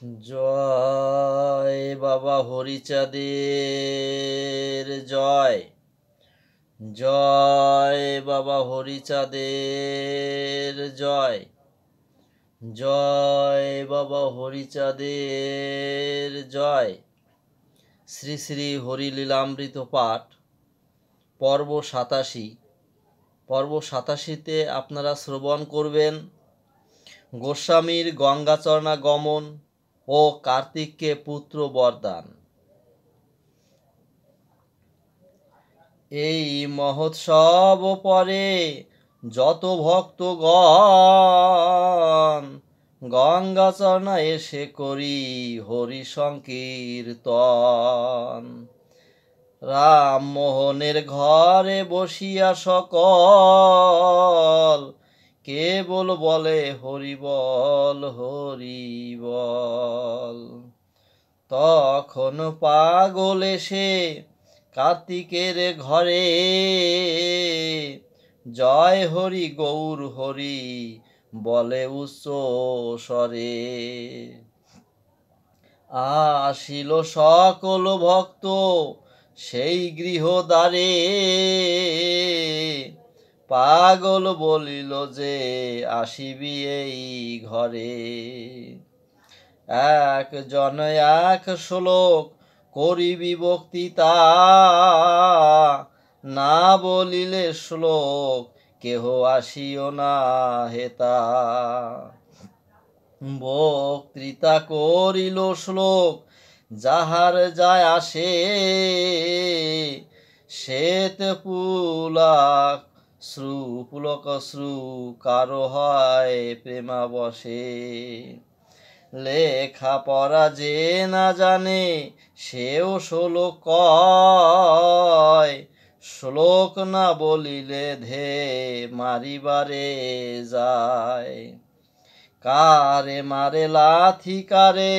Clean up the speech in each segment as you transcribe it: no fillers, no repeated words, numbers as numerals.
জয় বাবা হরিচাঁদের জয়। জয় বাবা হরিচাঁদের জয়। জয় বাবা হরিচাঁদের জয়। শ্রী শ্রী হরিলীলামৃত পাঠ পর্ব 87। পর্ব 87তে আপনারা শ্রবণ করবেন গোস্বামীর গঙ্গাচরণা গমন ও কার্তিককে পুত্র বরদান। এই মহোৎসব পরে যত ভক্তগণ গঙ্গাচরণা এসে করি হরি সংকীর্তন। রামমোহনের ঘরে বসিয়া সকল কেবল বলে হরিবল হরিবল। তখন পাগল এসে কার্তিকের ঘরে জয় হরি গৌর হরি বলে উচ্চ স্বরে। আসিল সকল ভক্ত সেই গৃহদ্বারে, পাগল বলিল যে আসিবি এই ঘরে। একজন এক শ্লোক করিবি বক্তৃতা, না বলিলে শ্লোক কেহ আসিও না হেতা। বক্তৃতা করিল শ্লোক যাহার যায় আসে, শ্বেত পুলক শ্রু কারো হয় প্রেমা বসে। লেখা পড়া যে না জানে সেও শ্লোক কয়, শ্লোক না বলিলে ধে মারিবারে যায়। কারে মারে লাথি কারে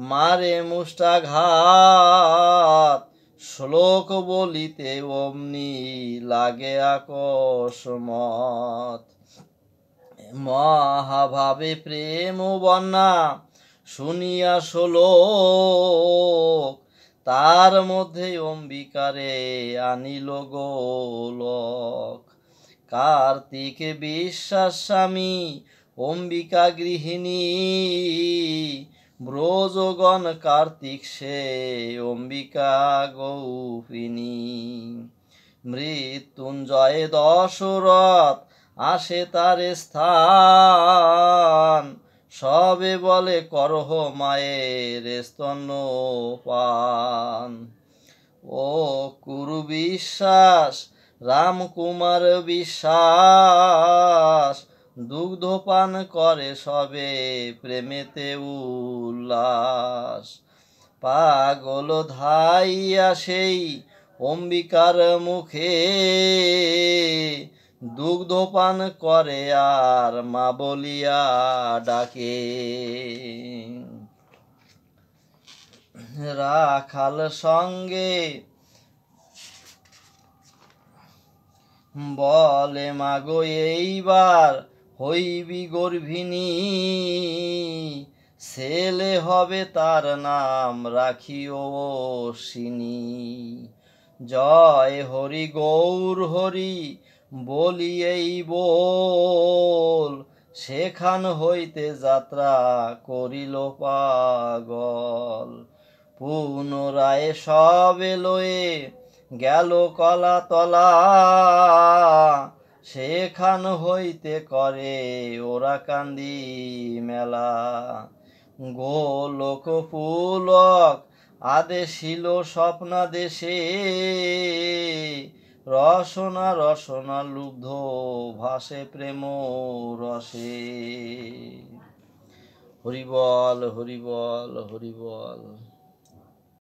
মারে মুষ্টাঘাত, শ্লোক বলিতে অমনি লাগে আকস্মাৎ। মহাভাবে প্রেম বন্যা শুনিয়া শ্লোক, তার মধ্যে অম্বিকারে আনিল গোলক। কার্তিক বিশ্বাস স্বামী অম্বিকা গৃহিণী, ব্রজগণ কার্তিক সে অম্বিকা গৌপিনী। মৃত্যুঞ্জয় দশরথ আসে তার স্থান, সবে বলে করহ মায়ের স্তন্যপান। ও কুরু বিশ্বাস রামকুমার বিশ্বাস, দুগ্ধপান করে সবে প্রেমেতে উল্লাস। পাগল ধাইয়া সেই অম্বিকার মুখে, দুগ্ধপান করে আর মা বলিয়া ডাকে। রাখাল সঙ্গে বলে মাগো এইবার হইবি গর্ভিণী, ছেলে হবে তার নাম রাখিও অশ্বিনী। জয় হরি গৌর হরি বলি এই বল, সেখান হইতে যাত্রা করিল পাগল। পুনরায় সবে লয়ে গেল কলাতলা, সেখান হইতে করে ওরা কান্দি মেলা। গোলক পুলক আদেশিল স্বপ্নাদেশে, রসনা রসনা লুব্ধ ভাসে প্রেম রসে। হরিবল হরিবল হরিবল।